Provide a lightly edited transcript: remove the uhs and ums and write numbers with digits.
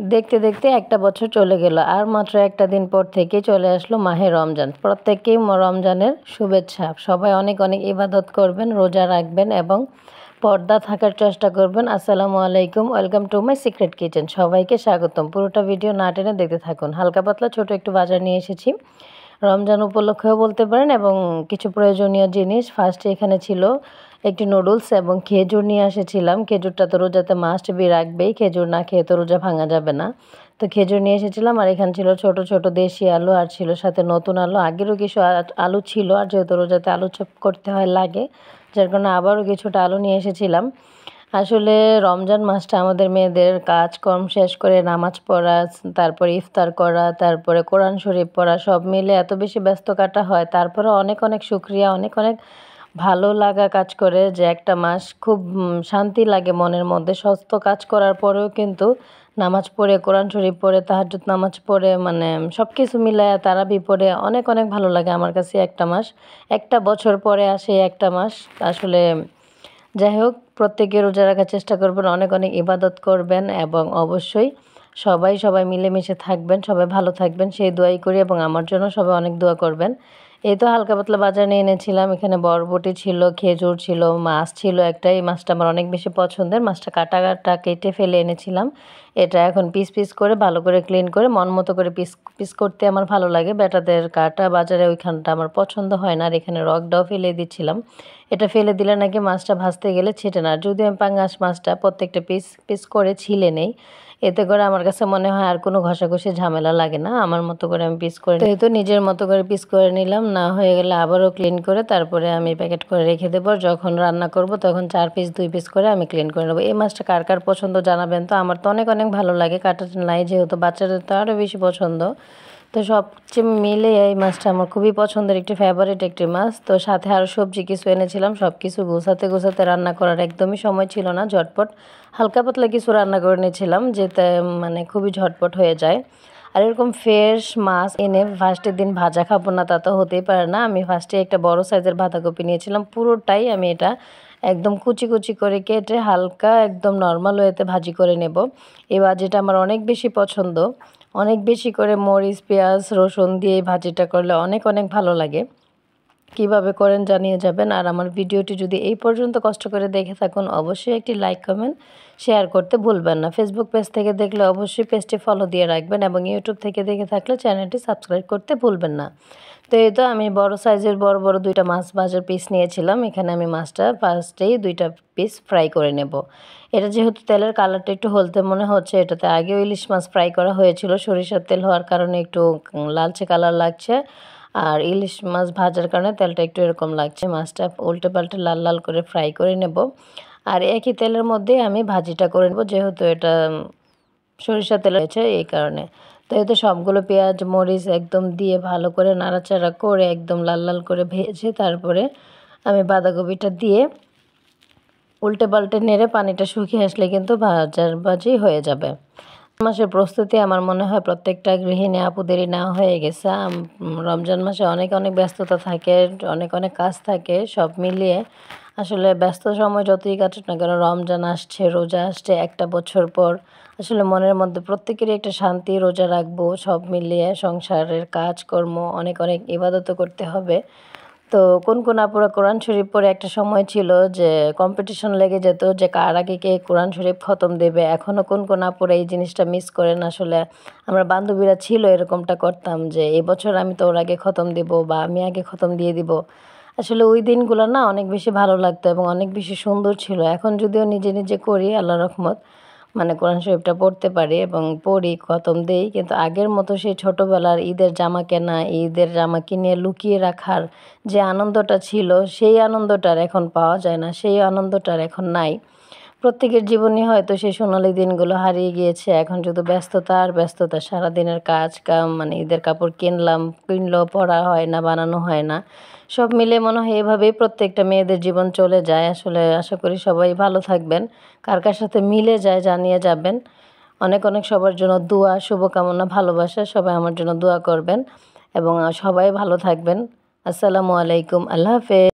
দেখতে দেখতে একটা বছর চলে গেল আর মাত্র একটা দিন পর থেকেই চলে আসলো মাহে রমজান। প্রত্যেককেই রমজানের শুভেচ্ছা। সবাই অনেক অনেক ইবাদত করবেন, রোজা রাখবেন এবং পর্দা থাকার চেষ্টা করবেন। আসসালামু আলাইকুম, welcome to my secret kitchen. সবাইকে স্বাগতম। পুরোটা ভিডিও না টেনে দেখতে থাকুন। হালকা পাতলা ছোট একটু বাজার নিয়ে এসেছি, রমজান উপলক্ষেও বলতে পারেন, এবং কিছু প্রয়োজনীয় জিনিস। ফার্স্টে এখানে ছিল একটি নুডলস এবং খেজুর নিয়ে এসেছিলাম। খেজুরটা তো রোজাতে মাস্ট বি রাখবেই, খেজুর না খেয়ে তো রোজা ভাঙা যাবে না। তো খেজুর নিয়ে এসেছিলাম। আর এখানে ছিল ছোট ছোট দেশি আলু, আর ছিল সাথে নতুন আলু। আগেরও কিছু আলু ছিল, আর যেহেতু রোজাতে আলু চপ করতে হয় লাগে, যার কারণে আবারও কিছুটা আলু নিয়ে এসেছিলাম। আসলে রমজান মাসটা আমাদের মেয়েদের কাজকর্ম শেষ করে নামাজ পড়া, তারপরে ইফতার করা, তারপরে কোরআন শরীফ পড়া, সব মিলে এত বেশি ব্যস্ত কাটা হয়। তারপরে অনেক অনেক শুকরিয়া, অনেক অনেক ভালো লাগা কাজ করে যে একটা মাস খুব শান্তি লাগে মনের মধ্যে। সমস্ত কাজ করার পরেও কিন্তু নামাজ পড়ে, কোরআন শরীফ পড়ে, তাহাজ্জুদ নামাজ পড়ে, মানে সব কিছু মিলায় তারাবি পড়ে অনেক অনেক ভালো লাগে আমার কাছে। একটা মাস, একটা বছর পরে আসে একটা মাস। আসলে যাই হোক, প্রত্যেকে রোজা রাখার চেষ্টা করবেন, অনেক অনেক ইবাদত করবেন এবং অবশ্যই সবাই মিলেমিশে থাকবেন, সবাই ভালো থাকবেন সেই দোয়াই করি, এবং আমার জন্য সবাই অনেক দোয়া করবেন। এই তো হালকা পাতলা বাজার নিয়ে এনেছিলাম। এখানে বরবটি ছিল, খেজুর ছিল, মাছ ছিল একটা। এই মাছটা আমার অনেক বেশি পছন্দের। মাছটা কাটা কেটে ফেলে এনেছিলাম। এটা এখন পিস পিস করে ভালো করে ক্লিন করে মন মতো করে পিস পিস করতে আমার ভালো লাগে। বেটাদের কাটা বাজারে ওইখানটা আমার পছন্দ হয় না। আর এখানে রগটাও ফেলে দিচ্ছিলাম। এটা ফেলে দিলে নাকি মাছটা ভাজতে গেলে ছেটে না। আর যদি আমি পাঙ্গাস মাছটা প্রত্যেকটা পিস পিস করে ছিলে নেই, এতে করে আমার কাছে মনে হয় আর কোনো ঘষাঘষি ঝামেলা লাগে না। আমার মতো করে আমি পিস করে তো নিজের মতো করে পিস করে নিলাম। না হয়ে গেলে আবারও ক্লিন করে তারপরে আমি প্যাকেট করে রেখে দেবো। যখন রান্না করব তখন 4 পিস 2 পিস করে আমি ক্লিন করে নেবো। এই মাছটা কার কার পছন্দ জানাবেন তো। আমার তো অনেক অনেক ভালো লাগে। কাটাটা নাই যেহেতু, বাচ্চাদের তো আরও বেশি পছন্দ। তো সবচেয়ে মিলে এই মাছটা আমার খুবই পছন্দের, একটি ফেভারিট একটি মাছ। তো সাথে আরও সবজি কিছু এনেছিলাম। সব কিছু গোছাতে রান্না করার একদমই সময় ছিল না। ঝটপট হালকা পাতলা কিছু রান্না করে নিয়েছিলাম, যেতে মানে খুবই ঝটপট হয়ে যায়। আর এরকম ফ্রেশ মাছ এনে ফার্স্টের দিন ভাজা খাবো না তা তো হতেই পারে না। আমি ফার্স্টে একটা বড় সাইজের বাঁধাকপি নিয়েছিলাম। পুরোটাই আমি এটা একদম কুচি কুচি করে কেটে হালকা একদম নর্মাল ওয়েতে ভাজি করে নেব। এই ভাজিটা আমার অনেক বেশি পছন্দ। অনেক বেশি করে মরিচ, পেঁয়াজ, রসুন দিয়ে এই ভাজিটা করলে অনেক অনেক ভালো লাগে। কিভাবে করেন জানিয়ে যাবেন। আর আমার ভিডিওটি যদি এই পর্যন্ত কষ্ট করে দেখে থাকুন, অবশ্যই একটি লাইক, কমেন্ট, শেয়ার করতে ভুলবেন না। ফেসবুক পেজ থেকে দেখলে অবশ্যই পেজটি ফলো দিয়ে রাখবেন, এবং ইউটিউব থেকে দেখে থাকলে চ্যানেলটি সাবস্ক্রাইব করতে ভুলবেন না। তো এই তো আমি বড় সাইজের বড় 2টা মাছ ভাজার পিস নিয়েছিলাম। এখানে আমি মাছটা ফার্স্টেই 2টা পিস ফ্রাই করে নেব। এটা যেহেতু তেলের কালারটা একটু হলদে মনে হচ্ছে, এটাতে আগেও ইলিশ মাছ ফ্রাই করা হয়েছিল। সরিষার তেল হওয়ার কারণে একটু লালচে কালার লাগছে, আর ইলিশ মাছ ভাজার কারণে তেলটা একটু এরকম লাগছে। মাছটা উল্টে পাল্টে লাল লাল করে ফ্রাই করে নেব। আর একই তেলের মধ্যে আমি ভাজিটা করে নেব, যেহেতু এটা সরিষা তেল হয়েছে এই কারণে। তো এতে সবগুলো পেঁয়াজ মরিচ একদম দিয়ে ভালো করে নাড়াচাড়া করে একদম লাল লাল করে ভেজে তারপরে আমি বাঁধাকপিটা দিয়ে উল্টে পাল্টে নেড়ে পানিটা শুকিয়ে আসলে কিন্তু ভাজি হয়ে যাবে। মাসের প্রস্তুতি আমার মনে হয় প্রত্যেকটা গৃহিণী আপুদেরই নেওয়া হয়ে গেছে। রমজান মাসে অনেক অনেক ব্যস্ততা থাকে, অনেক অনেক কাজ থাকে। সব মিলিয়ে আসলে ব্যস্ত সময় যতই কাটুক না কেন, রমজান আসছে, রোজা আসছে একটা বছর পর, আসলে মনের মধ্যে প্রত্যেকেরই একটা শান্তি, রোজা রাখবো, সব মিলিয়ে সংসারের কাজকর্ম অনেক অনেক ইবাদতও করতে হবে। তো কোন আপুরা কোরআন শরীফ পড়ে একটা সময় ছিল যে কম্পিটিশন লেগে যেত যে কার আগে কে কোরআন শরীফ খতম দেবে। এখনও কোন আপুরা এই জিনিসটা মিস করেন। আসলে আমরা বান্ধবীরা ছিল এরকমটা করতাম যে এবছর আমি তোর আগে খতম দিব বা আমি আগে খতম দিয়ে দিব। আসলে ওই দিনগুলো না অনেক বেশি ভালো লাগতো এবং অনেক বেশি সুন্দর ছিল। এখন যদিও নিজে নিজে করি, আল্লাহ রহমত, মানে কোরআন শরীফটা পড়তে পারি এবং পড়ি, খতম দেই, কিন্তু আগের মতো সেই ছোটোবেলার ঈদের জামা কেনা, ঈদের জামা কিনে লুকিয়ে রাখার যে আনন্দটা ছিল, সেই আনন্দটার এখন পাওয়া যায় না, সেই আনন্দটার এখন নাই। প্রত্যেকের জীবনে হয়তো সেই সোনালি দিনগুলো হারিয়ে গিয়েছে। এখন শুধু ব্যস্ততা আর ব্যস্ততা, সারাদিনের কাজ কাম, মানে ঈদের কাপড় কিনলেও পরা হয় না, বানানো হয় না। সব মিলে মনে হয় এভাবেই প্রত্যেকটা মেয়েদের জীবন চলে যায়। আসলে আশা করি সবাই ভালো থাকবেন। কার কার সাথে মিলে যায় জানিয়ে যাবেন। অনেক অনেক সবার জন্য দোয়া, শুভকামনা, ভালোবাসা। সবাই আমার জন্য দোয়া করবেন এবং সবাই ভালো থাকবেন। আসসালামু আলাইকুম, আল্লাহ হাফেজ।